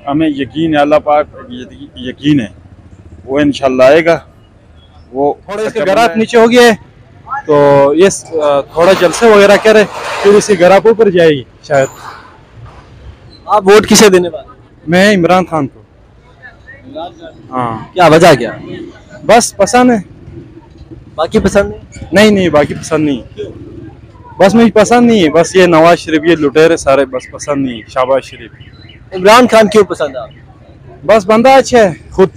हमें यकीन है, अल्लाह पाक यकीन है वो इंशाल्लाह आएगा। वो थोड़ा इसके गरात नीचे हो गया है तो ये थोड़ा जलसे वगैरह करे फिर इसकी गरात ऊपर जाएगी शायद। आप वोट किसे देने वाले? मैं इमरान खान को। हाँ, क्या वजह क्या? बस पसंद है। बाकी पसंद नहीं? नहीं नहीं, बाकी पसंद नहीं, बस मुझे पसंद नहीं है। बस ये नवाज शरीफ, ये लुटेरे सारे बस पसंद नहीं है। शाहबाज शरीफ। इमरान खान क्यों पसंद है आपको? बस बंदा अच्छा है, खुद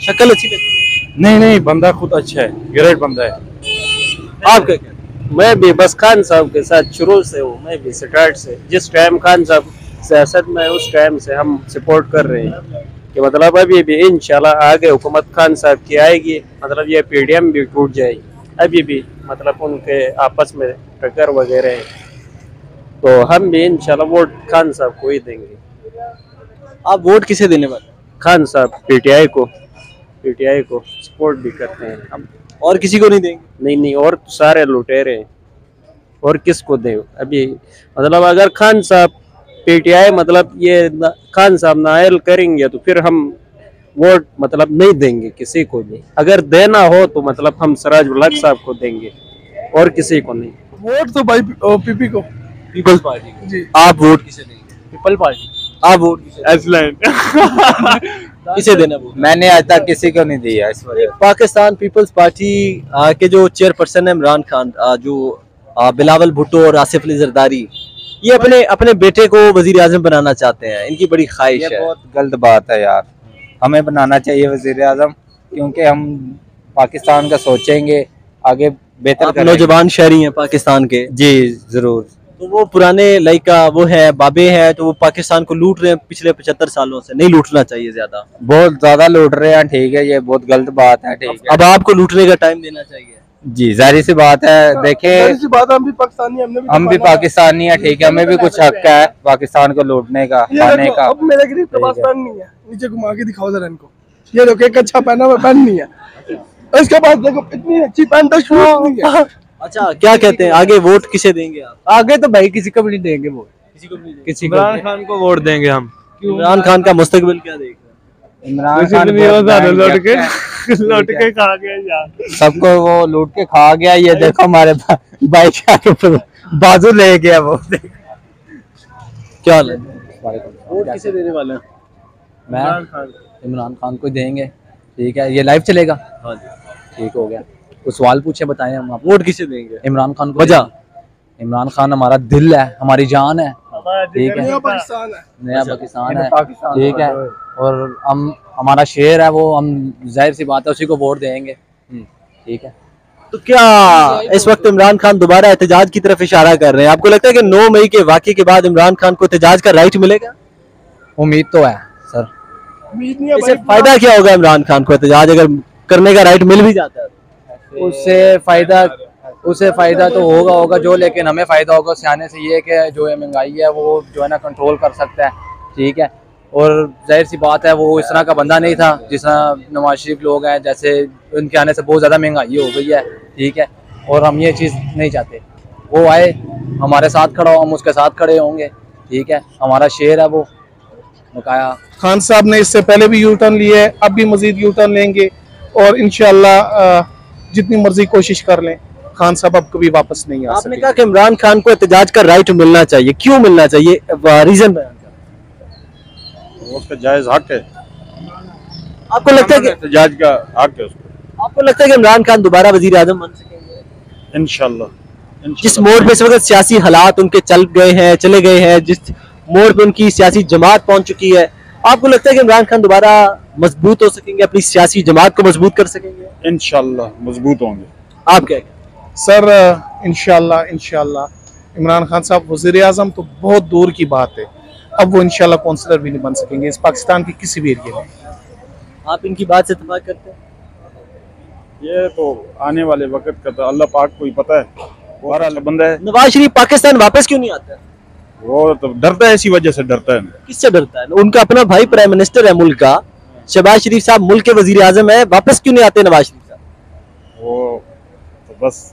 शक्ल अच्छी लगती नहीं नहीं, बंदा खुद अच्छा है, ग्रेट बंदा है। है। आप क्या कहते हैं? मैं भी बस खान साहब के साथ शुरू से हूँ। मैं भी स्टार्ट से जिस टाइम खान साहब सियासत में उस टाइम से हम सपोर्ट कर रहे हैं कि मतलब अभी भी इंशाल्लाह आगे हुकूमत खान साहब की आएगी। मतलब ये पीडीएम भी टूट जाएगी। अभी भी मतलब उनके आपस में टक्कर वगैरह है तो हम भी इंशाल्लाह वोट खान साहब को ही देंगे। आप वोट किसे देने वाले? खान साहब पीटीआई को सपोर्ट भी करते हैं हम। और किसी को नहीं देंगे? नहीं नहीं, और तो सारे लुटेरे हैं, और किसको दें अभी। मतलब अगर खान साहब पीटीआई मतलब ये खान साहब नायल करेंगे तो फिर हम वोट मतलब नहीं देंगे किसी को भी। अगर देना हो तो मतलब हम सिराज उल हक साहब को देंगे और किसी को नहीं। वोट तो भाई पीपी को, पीपल्स पार्टी को। जी। आप वोट किसे देंगे? People party. आप वोट किसे देना वोट? मैंने आज तक किसी को नहीं दिया इस वजह। पाकिस्तान पीपल्स पार्टी के जो चेयरपर्सन है इमरान खान, जो बिलावल भुट्टो और आसिफ अली जरदारी, ये अपने अपने बेटे को वजीर आजम बनाना चाहते हैं। इनकी बड़ी ख्वाहिश ये है। बहुत गलत बात है यार। हमें बनाना चाहिए वजीर आजम, क्योंकि हम पाकिस्तान का सोचेंगे, आगे बेहतर आप करेंगे। नौजवान शहरी हैं पाकिस्तान के। जी जरूर। तो वो पुराने लाइक वो है बाबे हैं, तो वो पाकिस्तान को लूट रहे हैं पिछले 75 सालों से। नहीं लूटना चाहिए ज्यादा। बहुत ज्यादा लूट रहे हैं, ठीक है, ये बहुत गलत बात है, ठीक है। अब आपको लूटने का टाइम देना चाहिए। जी जाहिर सी बात है। देखें, ऐसी बात है, हम भी पाकिस्तानी, हम भी पाकिस्तानी है, ठीक है, हमें भी कुछ हक है पाकिस्तान को लूटने का, खाने का। अब मेरे गरीब के पास पैन नहीं है, नीचे घुमा के दिखाओ जरा इनको। ये देखो एक अच्छा पहना हुआ पैन नहीं है, इसके पास देखो इतनी अच्छी पैंट नहीं है। अच्छा, क्या कहते हैं, आगे वोट किसे देंगे आप? आगे तो भाई किसी को भी नहीं देंगे वोट, किसी को भी नहीं देंगे। किसी इमरान खान को वोट देंगे हम। इमरान खान का मुस्तकबिल क्या देख रहे हैं? इमरान खान लौट के खा गए यार। सबको वो लूट के खा गया। ये देखो हमारे भाई के ऊपर बाजू ले गया वो। क्या हाल है? वोट किसे देने वाले हैं? मैं इमरान खान को देंगे, ठीक है। ये लाइव चलेगा? हाँ जी। ठीक हो गया। कुछ सवाल पूछे, बताएं हम आपको। वोट किसे देंगे? इमरान खान को। वजह? देंगे। इमरान खान हमारा दिल है, हमारी जान है, ठीक है। नया पाकिस्तान है। नया पाकिस्तान है, ठीक है। और हम हमारा शेर है वो, हम जाहिर सी बात है उसी को वोट देंगे, ठीक है। तो क्या इस वक्त इमरान खान दोबारा एहतजाज की तरफ इशारा कर रहे हैं? आपको लगता है कि 9 मई के वाकये के बाद इमरान खान को एहतजाज का राइट मिलेगा? उम्मीद तो है सर। उम्मीद नहीं है इससे भाई। फायदा क्या होगा इमरान खान को एहतजाज अगर करने का राइट मिल भी जाता है? उससे फायदा तो होगा जो, लेकिन हमें फायदा होगा उससे आने से ये कि जो है महंगाई है वो जो है ना कंट्रोल कर सकता है, ठीक है। और जाहिर सी बात है वो इस तरह का बंदा नहीं था जिस तरह नवाज शरीफ लोग हैं, जैसे उनके आने से बहुत ज़्यादा महंगाई हो गई है, ठीक है। और हम ये चीज़ नहीं चाहते। वो आए, हमारे साथ खड़ा हो, हम उसके साथ खड़े होंगे, ठीक है। हमारा शेर है वो बकाया। खान साहब ने इससे पहले भी यू टर्न लिए है, अब भी मजीद यू टर्न लेंगे और इंशाल्लाह जितनी मर्जी कोशिश कर लें, खान साहब अब कभी वापस नहीं आ आपने सकते। कहा कि इमरान खान को एहतजाज का राइट मिलना चाहिए, क्यों मिलना चाहिए? रीजन बयान करें। उसका जायज हक है, आपको लगता है कि एहतजाज का हक है उसको। आपको लगता है कि इमरान खान दोबारा वजीर आजम बन सकेंगे? इंशाल्लाह। जिस मोड़ पे इस वक्त सियासी हालात उनके चले गए हैं, जिस मोड़ पे उनकी सियासी जमात पहुंच चुकी है, आपको लगता है कि इमरान खान दोबारा मजबूत हो सकेंगे, अपनी सियासी जमात को मजबूत कर सकेंगे? इंशाल्लाह मजबूत होंगे। आप क्या कहते हैं? सर इंशाल्लाह इमरान खान साहब वजीर आजम तो बहुत दूर की बात है, अब वो इंशाल्लाह काउंसलर भी नहीं बन सकेंगे इस पाकिस्तान के किसी भी एरिया में। आप इनकी बात से इत्तेफाक करते हैं? ये तो आने वाले वक्त का तो अल्लाह पाक को ही पता है, हमारा बंदा है। नवाज शरीफ पाकिस्तान वापस क्यों नहीं आता है? वो तो डरता है, इसी वजह से डरता है। किससे डरता है? उनका अपना भाई प्राइम मिनिस्टर है मुल्क का, शहबाज शरीफ साहब मुल्क के वजीर आजम है, वापस क्यों नहीं आते नवाज शरीफ साहब? वो तो बस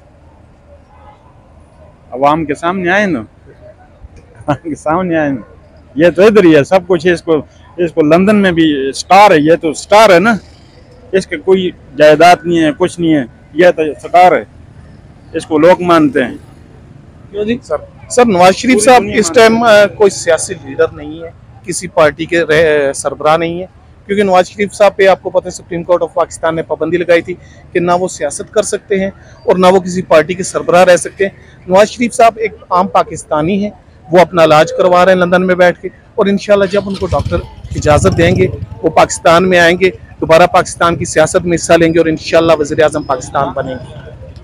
अवाम के सामने आए ना, अवाम के सामने आए ना। ये तो इधर ही है सब कुछ। इसको लंदन में भी स्टार है, ये तो स्टार है ना, इसके कोई जायदाद नहीं है, कुछ नहीं है, यह तो स्टार है, इसको लोग मानते हैं। क्यों जी सर नवाज शरीफ साहब इस टाइम कोई सियासी लीडर नहीं है, किसी पार्टी के सरबराह नहीं है, क्योंकि नवाज शरीफ साहब पे आपको पता है सुप्रीम कोर्ट ऑफ पाकिस्तान ने पाबंदी लगाई थी कि ना वो सियासत कर सकते हैं और ना वो किसी पार्टी के सरबराह रह सकते हैं। नवाज शरीफ साहब एक आम पाकिस्तानी हैं, वो अपना इलाज करवा रहे हैं लंदन में बैठ के, और इंशाल्लाह जब उनको डॉक्टर इजाज़त देंगे वो पाकिस्तान में आएंगे, दोबारा पाकिस्तान की सियासत में हिस्सा लेंगे और इंशाल्लाह वज़ीर आज़म पाकिस्तान बनेंगे।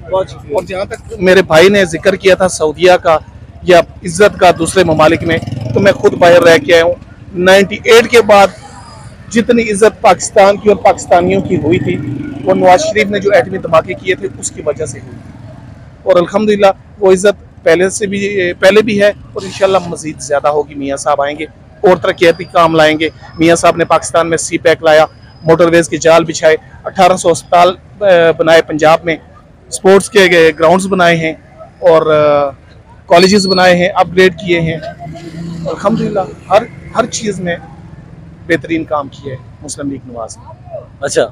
और जहाँ तक मेरे भाई ने जिक्र किया था सऊदीया का या इज्जत का दूसरे ममालिक में, तो मैं खुद बाहर रह के आया हूँ। 98 के बाद जितनी इज्जत पाकिस्तान की और पाकिस्तानियों की हुई थी वो नवाज शरीफ ने जो एटमी धमाके किए थे उसकी वजह से हुई, और अल्हम्दुलिल्लाह वो इज्जत पहले भी है और इंशाल्लाह मजीद ज़्यादा होगी। मियाँ साहब आएंगे और तरक्याती काम लाएंगे। मियाँ साहब ने पाकिस्तान में सी पैक लाया, मोटरवेज के जाल बिछाए, 1800 अस्पताल बनाए पंजाब में, स्पोर्ट्स के ग्राउंड्स बनाए हैं और कॉलेजेस बनाए हैं, अपग्रेड किए हैं। अल्हम्दुलिल्लाह हर चीज़ में बेहतरीन काम किया है मुस्लिम लीग नवाज ने। अच्छा,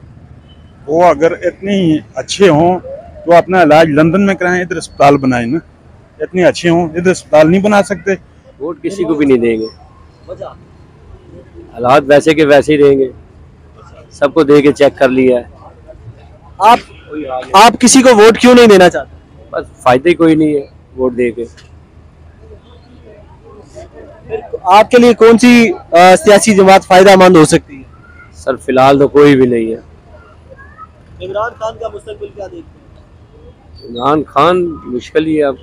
वो अगर इतने ही अच्छे हों तो अपना इलाज लंदन में कराएं, इधर अस्पताल बनाए ना। इतने अच्छे हों इधर अस्पताल नहीं बना सकते। वोट किसी को भी नहीं देंगे, हालात वैसे के वैसे ही रहेंगे, सबको दे के चेक कर लिया है। आप किसी को वोट क्यों नहीं देना चाहते? बस फायदे कोई नहीं है वोट दे के। आपके लिए कौन सी सियासी जमात फायदेमंद हो सकती है? सर फिलहाल तो कोई भी नहीं है। इमरान खान का मुस्तकबिल क्या देखते हैं? इमरान खान मुश्किल ही है, अब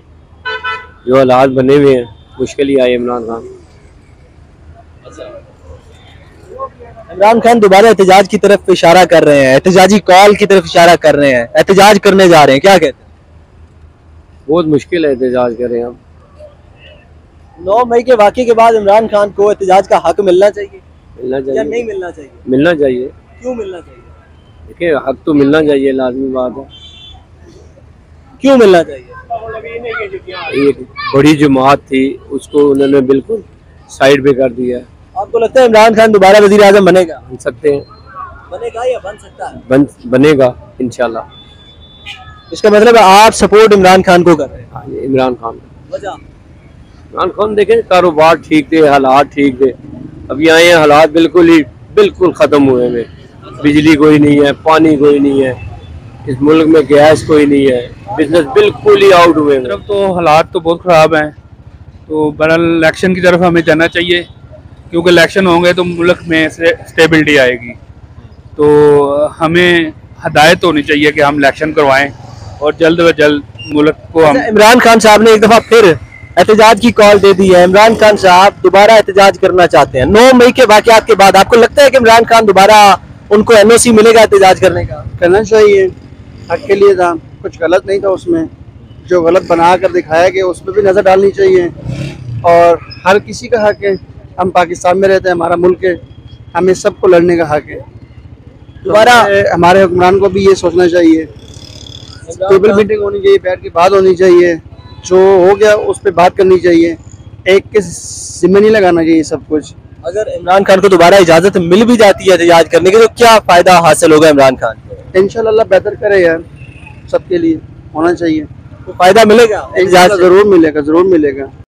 जो हालात बने हुए हैं मुश्किल ही आए इमरान खान। इमरान खान दोबारा एहतजाज की तरफ इशारा कर रहे हैं, एहतजाजी कॉल की तरफ इशारा कर रहे हैं, एहतजाज करने जा रहे हैं, क्या कहते हैं? बहुत मुश्किल है एहतजाज करें अब। 9 मई के वाक़े के बाद इमरान खान को एहतजाज का हक मिलना चाहिए मिलना या चाहिए, नहीं मिलना चाहिए? मिलना चाहिए। क्यों मिलना चाहिए? देखिए हक तो मिलना चाहिए, लाजमी बात है। क्यों मिलना चाहिए? एक बड़ी जमात थी उसको उन्होंने बिल्कुल साइड पे कर दिया है। आपको लगता है इमरान खान दोबारा वजीर आजम बनेगा? बन सकते हैं, बनेगा या बन सकता है? बनेगा इंशाल्लाह। इसका मतलब है आप सपोर्ट इमरान खान को कर रहे हैं? हाँ, इमरान खान वजह? इमरान खान देखें कारोबार ठीक थे, हालात ठीक थे, अभी आए हैं हालात बिल्कुल ख़त्म हुए हैं। बिजली कोई नहीं है, पानी कोई नहीं है, इस मुल्क में गैस कोई नहीं है, बिजनेस बिल्कुल ही आउट हुए हैं। तो हालात तो बहुत ख़राब हैं, तो बहरहाल इलेक्शन की तरफ हमें जाना चाहिए, क्योंकि इलेक्शन होंगे तो मुल्क में स्टेबिलिटी आएगी। तो हमें हदायत होनी चाहिए कि हम इलेक्शन करवाएं और जल्द व जल्द मुल्क को हम। इमरान खान साहब ने एक दफा फिर एहतजाज की कॉल दे दी है, इमरान खान साहब दोबारा एहतजाज करना चाहते हैं 9 मई के वाकयात के बाद। आपको लगता है कि इमरान खान दोबारा उनको NOC मिलेगा एहतजाज करने का? करना चाहिए, हक के लिए था, कुछ गलत नहीं था उसमें, जो गलत बना कर दिखाया गया उस पर भी नज़र डालनी चाहिए। और हर किसी का हक है, हम पाकिस्तान में रहते हैं, हमारा मुल्क है, हमें सबको लड़ने का हक है। दोबारा हमारे हुक्मरान को भी ये सोचना चाहिए, टेबल मीटिंग होनी चाहिए, बैठ के बात होनी चाहिए, जो हो गया उस पर बात करनी चाहिए, एक के जिम्मे नहीं लगाना चाहिए सब कुछ। अगर इमरान खान को दोबारा इजाजत मिल भी जाती है एहतजाज करने की तो क्या फायदा हासिल होगा इमरान खान को? इंशाल्लाह बेहतर करे यार, सबके लिए होना चाहिए, तो फायदा मिलेगा? जरूर मिलेगा, जरूर मिलेगा।